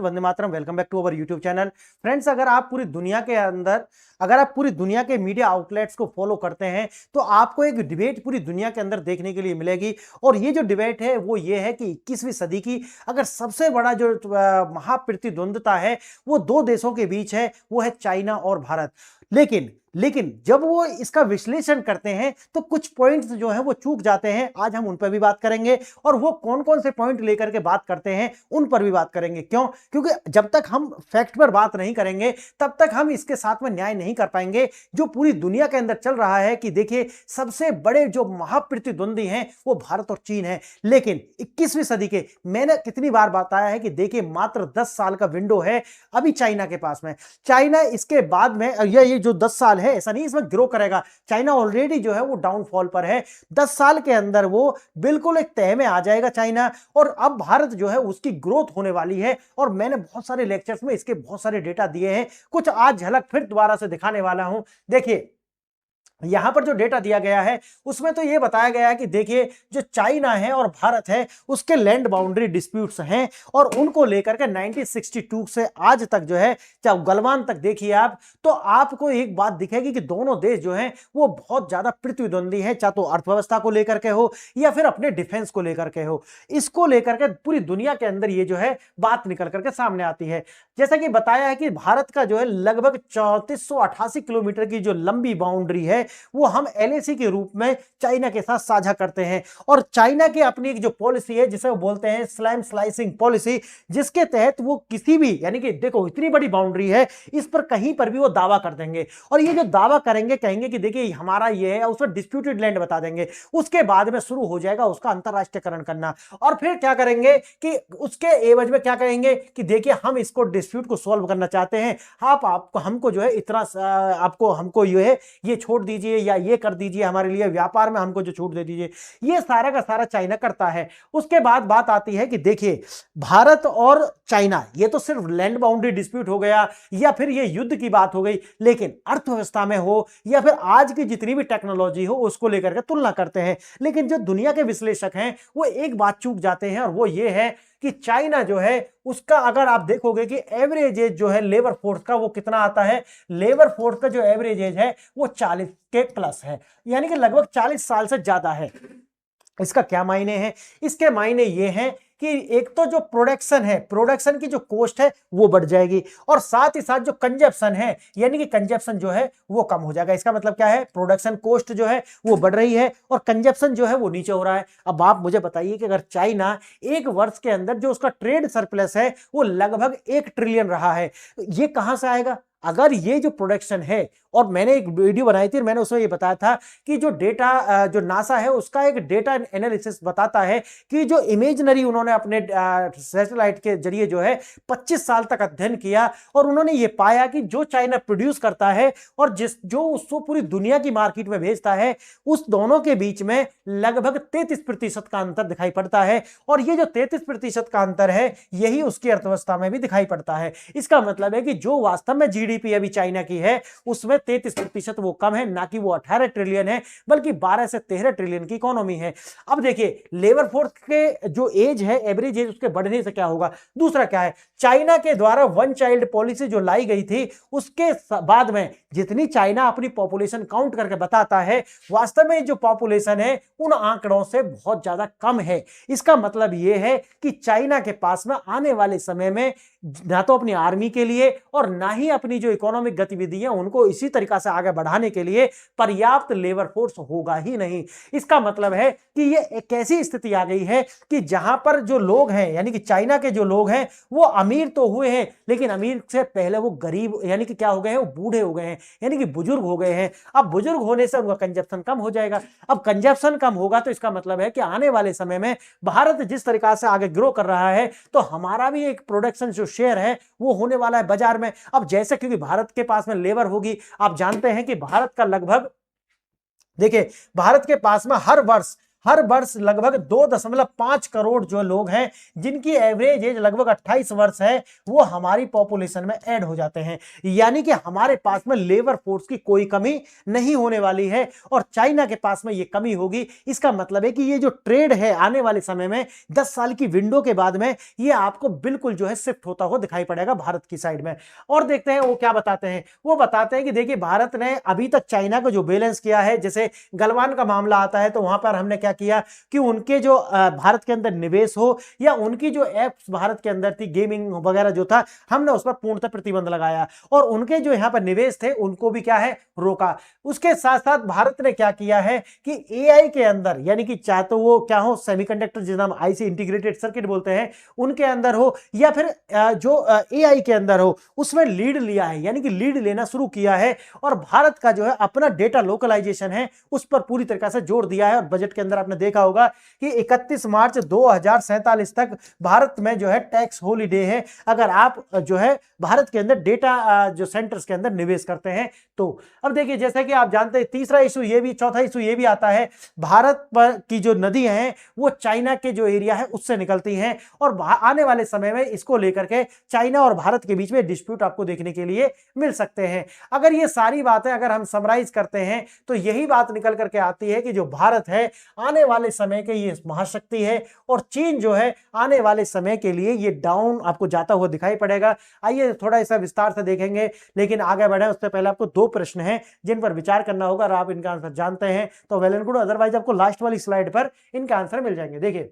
Vande Mataram. Welcome back to our YouTube channel. Friends, अगर आप पूरी दुनिया के मीडिया आउटलेट्स को फॉलो करते हैं तो आपको एक डिबेट पूरी दुनिया के अंदर देखने के लिए मिलेगी। और ये जो डिबेट है वो ये है कि 21वीं सदी की अगर सबसे बड़ा जो महाप्रतिद्वंदता है वो दो देशों के बीच है, वो है चाइना और भारत। लेकिन जब वो इसका विश्लेषण करते हैं तो कुछ पॉइंट्स जो है वो चूक जाते हैं। आज हम उन पर भी बात करेंगे और वो कौन कौन से पॉइंट लेकर के बात करते हैं उन पर भी बात करेंगे। क्यों? क्योंकि जब तक हम फैक्ट पर बात नहीं करेंगे तब तक हम इसके साथ में न्याय नहीं कर पाएंगे जो पूरी दुनिया के अंदर चल रहा है कि देखिए सबसे बड़े जो महाप्रतिद्वंदी हैं वो भारत और चीन है। लेकिन 21वीं सदी के मैंने कितनी बार बताया है कि देखिए मात्र 10 साल का विंडो है अभी चाइना के पास में। चाइना इसके बाद में ये जो 10 साल है ऐसा नहीं इसमें ग्रो करेगा। चाइना ऑलरेडी जो है वो डाउनफॉल पर है। 10 साल के अंदर वो बिल्कुल एक तह में आ जाएगा चाइना, और अब भारत जो है उसकी ग्रोथ होने वाली है। और मैंने बहुत सारे लेक्चर्स में इसके बहुत सारे डेटा दिए हैं, कुछ आज झलक फिर दोबारा से दिखाने वाला हूं। देखिए यहां पर जो डेटा दिया गया है उसमें तो ये बताया गया है कि देखिए जो चाइना है और भारत है उसके लैंड बाउंड्री डिस्प्यूट्स हैं, और उनको लेकर के 1962 से आज तक जो है चाहे गलवान तक देखिए आप, तो आपको एक बात दिखेगी कि दोनों देश जो हैं वो बहुत ज्यादा प्रतिद्वंदी हैं, चाहे तो अर्थव्यवस्था को लेकर के हो या फिर अपने डिफेंस को लेकर के हो। इसको लेकर के पूरी दुनिया के अंदर ये जो है बात निकल करके सामने आती है। जैसा कि बताया है कि भारत का जो है लगभग 3488 किलोमीटर की जो लंबी बाउंड्री है वो हम एलएसी के रूप में चाइना के साथ साझा करते हैं। और चाइना की अपनी एक जो पॉलिसी है जिसे वो बोलते हैं स्लैम स्लाइसिंग पॉलिसी, जिसके तहत वो किसी भी यानी कि देखो इतनी बड़ी बाउंड्री है इस पर कहीं पर भी वो दावा कर देंगे, और ये जो दावा करेंगे कहेंगे कि देखिए हमारा ये है, उसमें डिस्प्यूटेड लैंड बता देंगे। उसके बाद में शुरू हो जाएगा उसका अंतरराष्ट्रीयकरण करना, और फिर क्या करेंगे कि उसके एवज में क्या कहेंगे कि देखिए हम इसको डिस्प्यूट को सॉल्व करना चाहते हैं, आपको हमको जो है इतना आपको हमको ये छोड़ दीजिए या ये कर दीजिए, हमारे लिए व्यापार में हमको जो छूट दे दीजिए। ये सारा का सारा चाइना करता है। उसके बाद बात आती है कि देखिए भारत और चाइना ये तो सिर्फ लैंड बाउंड्री डिस्प्यूट हो गया या फिर ये युद्ध की बात हो गई, लेकिन अर्थव्यवस्था में हो या फिर आज की जितनी भी टेक्नोलॉजी हो उसको लेकर के तुलना करते हैं। लेकिन जो दुनिया के विश्लेषक हैं वो एक बात चूक जाते हैं, और वो ये है कि चाइना जो है उसका अगर आप देखोगे कि एवरेज एज जो है लेबर फोर्स का वो कितना आता है, लेबर फोर्स का जो एवरेज एज है वो 40 के प्लस है, यानी कि लगभग 40 साल से ज्यादा है। इसका क्या मायने हैं? इसके मायने ये हैं कि एक तो जो प्रोडक्शन है, प्रोडक्शन की जो कॉस्ट है वो बढ़ जाएगी, और साथ ही साथ जो कंजप्शन है यानी कि कंजप्शन जो है वो कम हो जाएगा। इसका मतलब क्या है? प्रोडक्शन कॉस्ट जो है वो बढ़ रही है और कंजप्शन जो है वो नीचे हो रहा है। अब आप मुझे बताइए कि अगर चाइना एक वर्ष के अंदर जो उसका ट्रेड सरप्लस है वो लगभग 1 ट्रिलियन रहा है, ये कहां से आएगा? अगर ये जो प्रोडक्शन है, और मैंने एक वीडियो बनाई थी मैंने उसमें ये बताया था कि जो डेटा जो नासा है उसका एक डेटा एनालिसिस बताता है कि जो इमेजनरी उन्होंने अपने सैटेलाइट के जरिए जो है 25 साल तक अध्ययन किया, और उन्होंने ये पाया कि जो चाइना प्रोड्यूस करता है और जो उसको पूरी दुनिया की मार्केट में भेजता है उस दोनों के बीच में लगभग 33% का अंतर दिखाई पड़ता है। और ये जो 33% का अंतर है यही उसकी अर्थव्यवस्था में भी दिखाई पड़ता है। इसका मतलब है कि जो वास्तव में जीडीपी अभी चाइना की है उसमें 33% वो कम है, ना कि वो 18 ट्रिलियन है बल्कि 12 से 13 ट्रिलियन की इकोनॉमी है। अब देखिए लेबर फोर्स के जो एज है, एवरेज एज, उसके बढ़ने से क्या होगा? दूसरा क्या है, चाइना के द्वारा वन चाइल्ड पॉलिसी जो लाई गई थी उसके बाद में जितनी चाइना अपनी पॉपुलेशन काउंट करके बताता है वास्तव में जो पॉपुलेशन है उन आंकड़ों से बहुत ज्यादा कम है। इसका मतलब यह है कि चाइना के पास में आने वाले समय में ना तो अपनी आर्मी के लिए और ना ही अपनी जो इकोनॉमिक गतिविधि है उनको इसी तरीका से आगे बढ़ाने के लिए पर्याप्त लेबर फोर्स होगा ही नहीं। इसका मतलब है कि ये एक ऐसी स्थिति आ गई है कि जहां पर जो लोग हैं यानी कि चाइना के जो लोग हैं वो अमीर तो हुए हैं, लेकिन अमीर से पहले वो गरीब यानी कि क्या हो गए हैं, वो बूढ़े हो गए हैं, यानी कि बुजुर्ग हो गए हैं। अब बुजुर्ग होने से उनका कंजप्शन कम हो जाएगा। अब कंजप्शन कम होगा तो इसका मतलब है कि आने वाले समय में भारत जिस तरीका से आगे ग्रो कर रहा है तो हमारा भी एक प्रोडक्शन जो शेयर है वो होने वाला है बाजार में। अब जैसे क्योंकि भारत के पास में लेबर होगी, आप जानते हैं कि भारत का लगभग देखिए भारत के पास में हर वर्ष हर वर्ष लगभग 2.5 करोड़ जो लोग हैं जिनकी एवरेज एज लगभग 28 वर्ष है, वो हमारी पॉपुलेशन में ऐड हो जाते हैं। यानी कि हमारे पास में लेबर फोर्स की कोई कमी नहीं होने वाली है और चाइना के पास में ये कमी होगी। इसका मतलब है कि ये जो ट्रेड है आने वाले समय में 10 साल की विंडो के बाद में ये आपको बिल्कुल जो है शिफ्ट होता हुआ दिखाई पड़ेगा भारत की साइड में। और देखते हैं वो क्या बताते हैं। वो बताते हैं कि देखिए भारत ने अभी तक चाइना को जो बैलेंस किया है, जैसे गलवान का मामला आता है तो वहां पर हमने क्या किया कि उनके जो भारत के अंदर निवेश हो या उनकी जो एप्स भारत के अंदर थी गेमिंग वगैरह जो था, हमने उस पर पूर्णतः प्रतिबंध लगाया और उनके जो यहां पर निवेश थे उनको भी क्या है रोका। उसके साथ साथ भारत ने क्या किया है कि एआई के अंदर, यानी कि चाहे तो वो क्या हो सेमीकंडक्टर जिसे हम आईसी इंटीग्रेटेड सर्किट बोलते हैं उनके अंदर हो या फिर जो एआई के अंदर हो, उसमें लीड लिया है, यानी कि लीड लेना शुरू किया है और भारत का जो है अपना डेटा लोकलाइजेशन है उस पर पूरी तरीके से जोर दिया है। और बजट के अंदर आपने देखा होगा कि 31 मार्च 2047 तक भारत में जो है टैक्स हॉलीडे है अगर आप जो है भारत के अंदर डेटा जो सेंटर्स के अंदर निवेश करते हैं तो। अब देखिए जैसे कि आप जानते हैं तीसरा इशू ये भी, चौथा इशू ये भी आता है, भारत पर की जो नदियां हैं वो चाइना के जो एरिया है उससे निकलती हैं और आने वाले समय में इसको लेकर के चाइना और भारत के बीच में डिस्प्यूट आपको देखने के लिए मिल सकते हैं। अगर ये सारी बातें अगर हम समराइज करते हैं तो यही बात निकल करके आती है कि जो भारत है आने वाले समय के ये महाशक्ति है और चीन जो है आने वाले समय के लिए ये डाउन आपको जाता हुआ दिखाई पड़ेगा। आइए थोड़ा ऐसा विस्तार से देखेंगे, लेकिन आगे बढ़े उससे पहले आपको दो प्रश्न हैं जिन पर विचार करना होगा और आप इनका आंसर जानते हैं तो वेल एंड गुड, अदरवाइज आपको लास्ट वाली स्लाइड पर इनका आंसर मिल जाएंगे। देखिए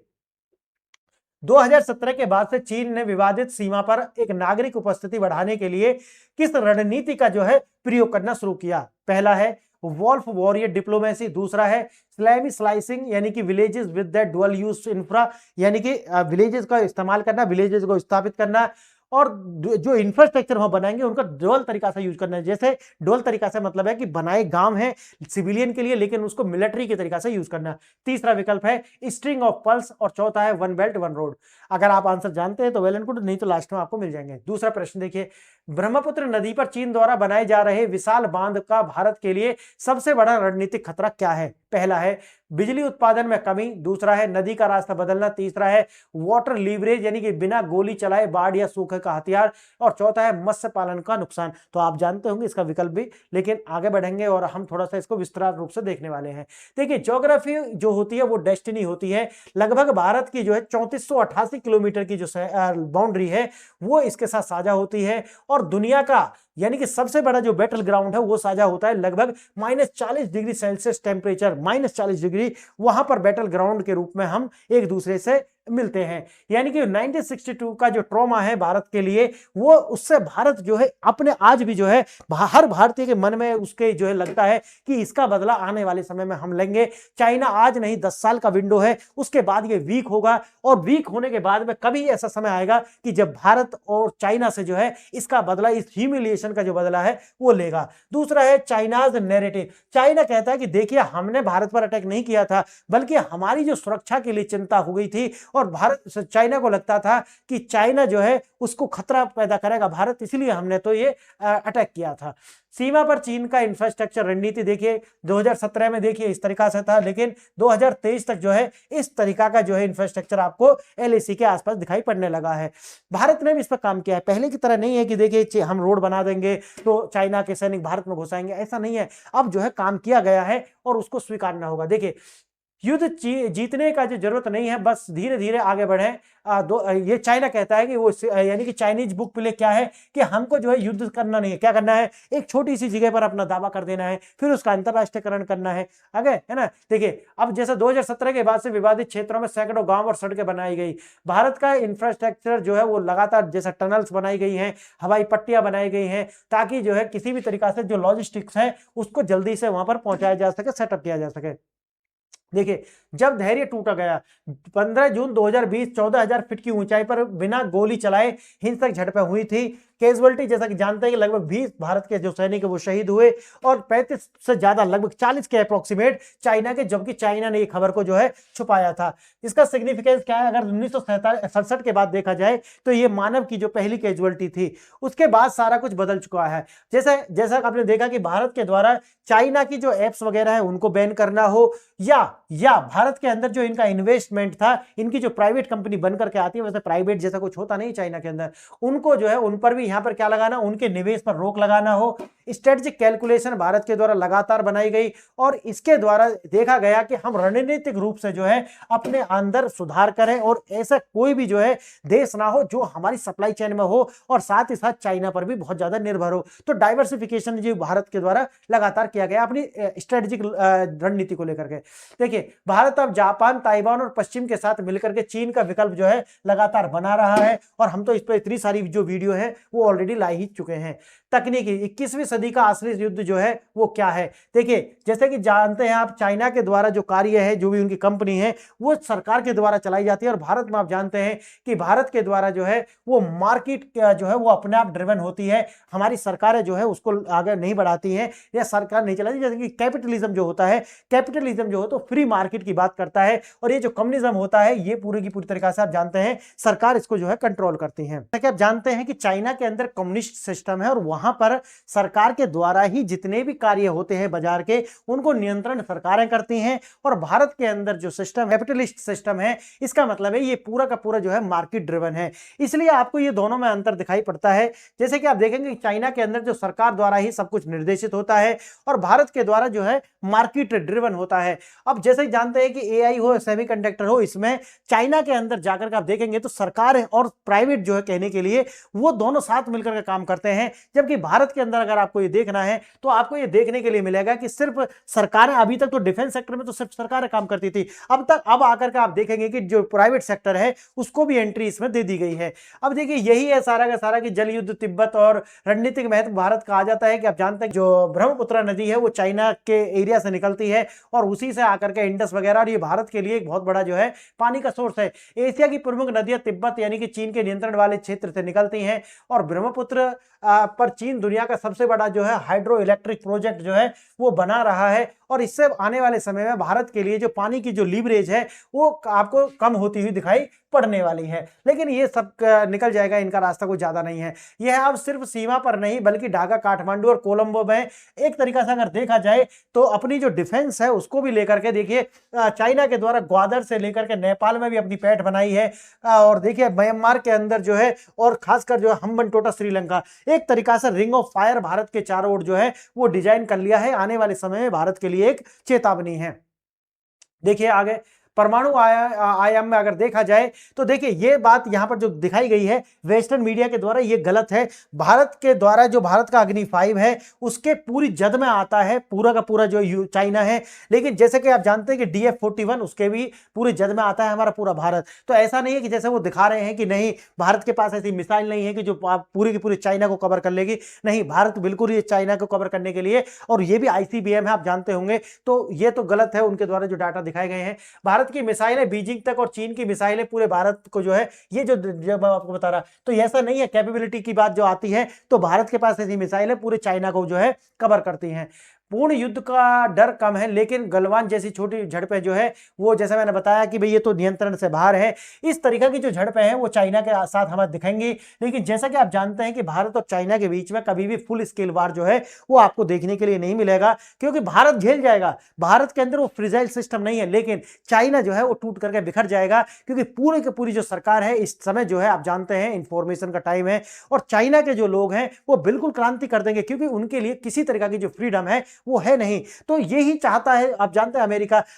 2017 के बाद से चीन ने विवादित सीमा पर एक नागरिक उपस्थिति बढ़ाने के लिए किस रणनीति का जो है प्रयोग करना शुरू किया। पहला है वॉल्फ वॉरियर डिप्लोमेसी, दूसरा है स्लैमी स्लाइसिंग यानी कि villages with that dual use infra, यानी कि विलेजेस का इस्तेमाल करना, विलेजेस को स्थापित करना और जो इंफ्रास्ट्रक्चर वहां बनाएंगे उनका डुअल तरीका से यूज करना है। जैसे डुअल तरीका से मतलब है कि बनाए गांव है सिविलियन के लिए लेकिन उसको मिलिट्री के तरीका से यूज करना। तीसरा विकल्प है स्ट्रिंग ऑफ पल्स और चौथा है वन बेल्ट वन रोड। अगर आप आंसर जानते हैं तो वेल एंड गुड, नहीं तो लास्ट में आपको मिल जाएंगे। दूसरा प्रश्न देखिए, ब्रह्मपुत्र नदी पर चीन द्वारा बनाए जा रहे विशाल बांध का भारत के लिए सबसे बड़ा रणनीतिक खतरा क्या है। पहला है बिजली उत्पादन में कमी, दूसरा है नदी का रास्ता बदलना, तीसरा है वाटर लीवरेज यानी कि बिना गोली चलाए बाढ़ या सूखे का हथियार और चौथा है मत्स्य पालन का नुकसान। तो आप जानते होंगे इसका विकल्प भी, लेकिन आगे बढ़ेंगे और हम थोड़ा सा इसको विस्तार रूप से देखने वाले हैं। देखिए ज्योग्राफी जो होती है वो डेस्टिनी होती है। लगभग भारत की जो है 3488 किलोमीटर की जो बाउंड्री है वो इसके साथ साझा होती है और दुनिया का यानी कि सबसे बड़ा जो बैटल ग्राउंड है वो साझा होता है लगभग -40 डिग्री सेल्सियस टेम्परेचर, -40 डिग्री, वहां पर बैटल ग्राउंड के रूप में हम एक दूसरे से मिलते हैं। यानी कि 1962 का जो ट्रॉमा है भारत के लिए वो उससे भारत जो है अपने आज भी जो है हर भारतीय के मन में उसके जो है लगता है कि इसका बदला आने वाले समय में हम लेंगे। चाइना आज नहीं 10 साल का विंडो है, उसके बाद ये वीक होगा और वीक होने के बाद में कभी ऐसा समय आएगा कि जब भारत और चाइना से जो है इसका बदला, इस ह्यूमिलिएशन का जो बदला है वो लेगा। दूसरा है चाइनाज नैरेटिव। चाइना कहता है कि देखिए हमने भारत पर अटैक नहीं किया था बल्कि हमारी जो सुरक्षा के लिए चिंता हो गई थी और भारत चाइना को लगता था कि चाइना जो है उसको खतरा पैदा करेगा भारत, इसलिए हमने तो ये अटैक किया था। सीमा पर चीन का इंफ्रास्ट्रक्चर रणनीति देखिए 2017 में देखिए इस तरीका से था, लेकिन 2023 तक जो है इस तरीका का जो है इंफ्रास्ट्रक्चर आपको एलएसी के आसपास दिखाई पड़ने लगा है। भारत ने भी इस पर काम किया है, पहले की तरह नहीं है कि देखिए हम रोड बना देंगे तो चाइना के सैनिक भारत में घुसाएंगे, ऐसा नहीं है। अब जो है काम किया गया है और उसको स्वीकारना होगा। देखिए युद्ध जीतने का जो जरूरत नहीं है, बस धीरे धीरे आगे बढ़े। ये चाइना कहता है कि वो यानी कि चाइनीज बुक प्ले क्या है कि हमको जो है युद्ध करना नहीं है, क्या करना है एक छोटी सी जगह पर अपना दावा कर देना है, फिर उसका अंतरराष्ट्रीयकरण करना है, आगे है ना। देखिए अब जैसे 2017 के बाद से विवादित क्षेत्रों में सैकड़ों गांव और सड़कें बनाई गई। भारत का इंफ्रास्ट्रक्चर जो है वो लगातार जैसे टनल्स बनाई गई हैं, हवाई पट्टियां बनाई गई हैं, ताकि जो है किसी भी तरीका से जो लॉजिस्टिक्स है उसको जल्दी से वहां पर पहुंचाया जा सके, सेटअप किया जा सके। देखिए जब धैर्य टूटा गया 15 जून 2020 14,000 फीट की ऊंचाई पर बिना गोली चलाए हिंसक झड़पें हुई थी। कैजुअलिटी जैसा कि जानते हैं कि लगभग 20 भारत के जो सैनिक है वो शहीद हुए और 35 से ज्यादा लगभग 40 के अप्रोक्सीमेट चाइना के, जबकि चाइना ने ये खबर को जो है छुपाया था। इसका सिग्निफिकेंस क्या है? अगर 1967 के बाद देखा जाए तो ये मानव की जो पहली कैजुअलिटी थी, उसके बाद सारा कुछ बदल चुका है। जैसा जैसा आपने देखा कि भारत के द्वारा चाइना की जो एप्स वगैरह है उनको बैन करना हो, या भारत के अंदर जो इनका इन्वेस्टमेंट था, इनकी जो प्राइवेट कंपनी बनकर के आती है, वैसे प्राइवेट जैसा कुछ होता नहीं चाइना के अंदर, उनको जो है उन पर भी यहां पर क्या लगाना, उनके निवेश पर रोक लगाना हो। स्ट्रेटेजिक कैलकुलेशन भारत के द्वारा लगातार बनाई गई और इसके द्वारा देखा गया कि हम रणनीतिक रूप से जो है अपने अंदर सुधार करें और ऐसा कोई भी जो है देश ना हो जो हमारी सप्लाई चेन में हो और साथ ही साथ चाइना पर भी बहुत ज्यादा निर्भर हो। तो डाइवर्सिफिकेशन जो भारत के द्वारा लगातार किया गया अपनी स्ट्रेटेजिक रणनीति को लेकर के। देखिए, भारत अब जापान, ताइवान और पश्चिम के साथ मिलकर के चीन का विकल्प जो है लगातार बना रहा है और हम तो इस पर इतनी सारी जो वीडियो है वो ऑलरेडी ला ही चुके हैं। तकनीकी 21वीं सदी का असली युद्ध जो है वो क्या है? देखिए, जैसे कि जानते हैं आप, चाइना के द्वारा जो कार्य है, जो भी उनकी कंपनी है वो सरकार के द्वारा चलाई जाती है और भारत में आप जानते हैं कि भारत के द्वारा जो है वो मार्केट जो है वो अपने आप ड्रिवन होती है। हमारी सरकारें जो है उसको आगे नहीं बढ़ाती हैं या सरकार नहीं चलाती। जैसे कि कैपिटलिज्म जो होता है, कैपिटलिज्म जो हो तो फ्री मार्केट की बात करता है और ये जो कम्युनिज्म होता है ये पूरी की पूरी तरीके से आप जानते हैं सरकार इसको जो है कंट्रोल करती है। आप जानते हैं कि चाइना के अंदर कम्युनिस्ट सिस्टम है और वहां पर सरकार के द्वारा ही जितने भी कार्य होते हैं बाजार के, उनको नियंत्रण सरकारें करती हैं। और भारत के अंदर जो सिस्टम कैपिटलिस्ट सिस्टम है, इसका मतलब है ये पूरा का पूरा जो है मार्केट ड्रिवन है। इसलिए आपको ये दोनों में अंतर दिखाई पड़ता है। जैसे कि आप देखेंगे चाइना के अंदर जो सरकार द्वारा ही सब कुछ निर्देशित होता है और भारत के द्वारा जो है मार्केट ड्रिवन होता है। अब जैसे जानते हैं कि एआई हो, सेमीकंडक्टर हो, इसमें चाइना के अंदर जाकर आप देखेंगे तो सरकार और प्राइवेट जो है कहने के लिए वो दोनों साथ मिलकर के काम करते हैं। जबकि भारत के अंदर अगर आपको ये देखना है तो आपको ये देखने के लिए मिलेगा कि सिर्फ सरकारें, अभी तक तो डिफेंस सेक्टर में तो सिर्फ सरकारें काम करती थी, अब आकर के आप देखेंगे कि जो प्राइवेट सेक्टर है उसको भी एंट्री इसमें दे दी गई है। अब देखिए, यही है सारा का सारा कि जल युद्ध, तिब्बत और रणनीतिक महत्व भारत का आ जाता है कि आप जानते हैं जो ब्रह्मपुत्र नदी है वो चाइना के एरिया से निकलती है और उसी से आकर के इंडस वगैरह, और ये भारत के लिए एक बहुत बड़ा जो है पानी का सोर्स है। एशिया की प्रमुख नदियां तिब्बत यानी कि चीन के नियंत्रण वाले क्षेत्र से निकलती हैं और ब्रह्मपुत्र पर चीन दुनिया का सबसे बड़ा जो है हाइड्रो इलेक्ट्रिक प्रोजेक्ट जो है वो बना रहा है और इससे आने वाले समय में भारत के लिए जो पानी की जो लीवरेज है वो आपको कम होती हुई दिखाई पड़ने वाली है। लेकिन ये सब निकल जाएगा, इनका रास्ता कुछ ज्यादा नहीं है। यह अब सिर्फ सीमा पर नहीं बल्कि ढाका, काठमांडू और कोलंबो में एक तरीका से अगर देखा जाए तो अपनी जो डिफेंस है उसको भी लेकर के, देखिए चाइना के द्वारा ग्वादर से लेकर के नेपाल में भी अपनी पैठ बनाई है और देखिए म्यांमार के अंदर जो है और खासकर जो है हम्बनटोटा श्रीलंका, एक तरीका से रिंग ऑफ फायर भारत के चारों ओर जो है वो डिजाइन कर लिया है। आने वाले समय में भारत के लिए एक चेतावनी है। देखिए आगे परमाणु आयाम में अगर देखा जाए तो देखिए ये बात यहां पर जो दिखाई गई है वेस्टर्न मीडिया के द्वारा, ये गलत है। भारत के द्वारा जो भारत का अग्नि 5 है उसके पूरी जद में आता है पूरा का पूरा जो चाइना है, लेकिन जैसे कि आप जानते हैं कि DF-41 उसके भी पूरी जद में आता है हमारा पूरा भारत। तो ऐसा नहीं है कि जैसे वो दिखा रहे हैं कि नहीं भारत के पास ऐसी मिसाइल नहीं है कि जो पूरी की पूरी चाइना को कवर कर लेगी। नहीं, भारत बिल्कुल ये चाइना को कवर करने के लिए, और ये भी ICBM है आप जानते होंगे, तो ये तो गलत है उनके द्वारा जो डाटा दिखाए गए हैं। भारत की मिसाइलें बीजिंग तक और चीन की मिसाइलें पूरे भारत को जो है, ये जो जब आपको बता रहा, तो ऐसा नहीं है। कैपेबिलिटी की बात जो आती है तो भारत के पास ऐसी मिसाइलें पूरे चाइना को जो है कवर करती हैं। पूर्ण युद्ध का डर कम है, लेकिन गलवान जैसी छोटी झड़पें जो है वो, जैसे मैंने बताया कि भाई ये तो नियंत्रण से बाहर है, इस तरीके की जो झड़पें हैं वो चाइना के साथ हमें दिखेंगी। लेकिन जैसा कि आप जानते हैं कि भारत और चाइना के बीच में कभी भी फुल स्केल वार जो है वो आपको देखने के लिए नहीं मिलेगा, क्योंकि भारत झेल जाएगा। भारत के अंदर वो फ्रिजाइल सिस्टम नहीं है, लेकिन चाइना जो है वो टूट करके बिखर जाएगा, क्योंकि पूरी की पूरी जो सरकार है इस समय जो है आप जानते हैं इंफॉर्मेशन का टाइम है और चाइना के जो लोग हैं वो बिल्कुल क्रांति कर देंगे, क्योंकि उनके लिए किसी तरह की जो फ्रीडम है वो है नहीं। तो यही चाहता है, आप जानते हैं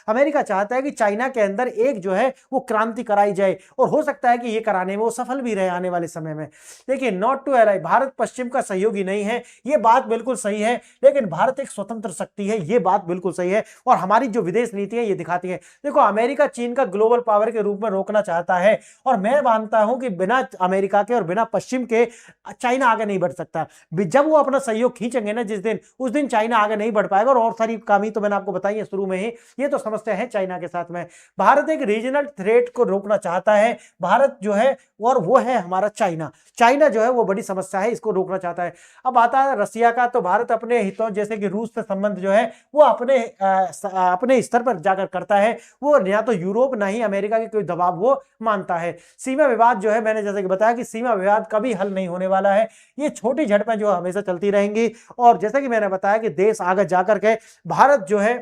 अमेरिका चाहता है कि चाइना के अंदर एक जो है वो क्रांति कराई जाए, और हो सकता है कि ये कराने में वो सफल भी रहे आने वाले समय में। देखिए, नॉट टू एलाई, भारत पश्चिम का सहयोगी नहीं है, ये बात बिल्कुल सही है, लेकिन भारत एक स्वतंत्र शक्ति है, ये बात बिल्कुल सही है, और हमारी जो विदेश नीति है ये दिखाती है। देखो, अमेरिका चीन का ग्लोबल पावर के रूप में रोकना चाहता है, और मैं मानता हूं कि बिना अमेरिका के और बिना पश्चिम के चाइना आगे नहीं बढ़ सकता। जब वो अपना सहयोग खींचेंगे ना जिस दिन, उस दिन चाइना आगे नहीं नहीं बढ़ पाएगा, और सारी खामी तो मैंने आपको बताई है शुरू में ही। ये तो समस्या है चाइना के साथ में। भारत एक रीजनल थ्रेट को रोकना चाहता है, भारत जो है, और वो है हमारा चाइना। चाइना जो है वो बड़ी समस्या है, इसको रोकना चाहता है। अब आता है रसिया का, तो भारत अपने हितों जैसे कि रूस से संबंध जो है वो अपने स्तर पर जाकर करता है, वो या तो यूरोप ना ही अमेरिका के कोई दबाव वो मानता है। सीमा विवाद जो है, मैंने जैसे कि बताया कि सीमा विवाद कभी हल नहीं होने वाला है, ये छोटी झड़पें जो हमेशा चलती रहेंगी। और जैसे कि मैंने बताया कि देश आगे जाकर के भारत जो है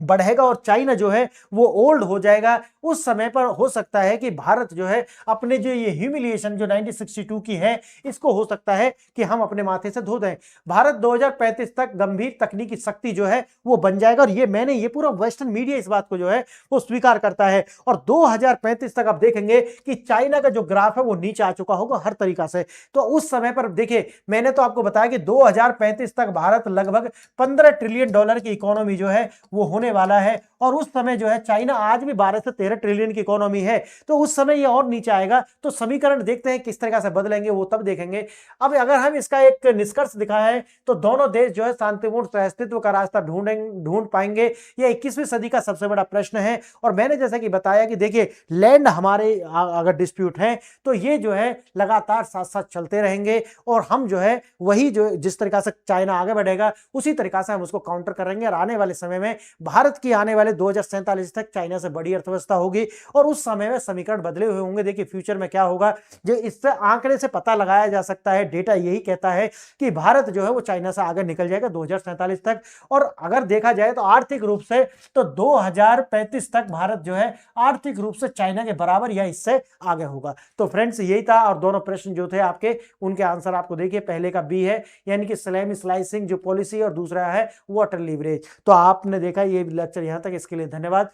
बढ़ेगा और चाइना जो है वो ओल्ड हो जाएगा। उस समय पर हो सकता है कि भारत जो है अपने जो ये ह्यूमिलिएशन जो 1962 की है, इसको हो सकता है कि हम अपने माथे से धो दें। भारत 2035 तक गंभीर तकनीकी शक्ति जो है वो बन जाएगा, और ये पूरा वेस्टर्न मीडिया इस बात को जो है वो स्वीकार करता है। और 2035 तक आप देखेंगे कि चाइना का जो ग्राफ है वो नीचे आ चुका होगा हर तरीका से। तो उस समय पर देखिए, मैंने तो आपको बताया कि 2035 तक भारत लगभग $15 ट्रिलियन की इकोनॉमी जो है वो होने वाला है, और उस समय जो है चाइना आज भी 12 से 13 ट्रिलियन की इकोनॉमी है, तो उस समय ये और नीचे आएगा। तो समीकरण देखते हैं किस तरह से बदलेंगे, वो तब देखेंगे। अब अगर हम इसका एक निष्कर्ष दिखाएं तो दोनों देश जो है शांतिपूर्ण सहअस्तित्व का रास्ता ढूंढ पाएंगे, यह 21वीं सदी का सबसे बड़ा प्रश्न है। और मैंने जैसे कि बताया कि देखिए, लैंड हमारे अगर डिस्प्यूट है तो ये जो है लगातार साथ साथ चलते रहेंगे, और हम जो है वही जो जिस तरीका से चाइना आगे बढ़ेगा उसी तरीका से हम उसको काउंटर करेंगे। और आने वाले समय में भारत की आने वाले 2047 तक चाइना से बड़ी अर्थव्यवस्था होगी, और उस समय में समीकरण बदले हुए होंगे। देखिए फ्यूचर में क्या होगा, जो इससे आंकड़े से पता लगाया जा सकता है, डेटा यही कहता है कि भारत जो है वो चाइना से आगे निकल जाएगा 2047 तक। और अगर देखा जाए तो आर्थिक रूप से तो 2035 तक भारत जो है आर्थिक रूप से चाइना के बराबर या इससे आगे होगा। तो फ्रेंड्स यही था, और दोनों प्रश्न जो थे आपके उनके आंसर आपको देखिए, पहले का बी है यानी कि स्लैम स्लाइसिंग जो पॉलिसी, और दूसरा है वाटर लीवरेज। तो आपने देखा ये लेक्चर यहां तक, इसके लिए धन्यवाद।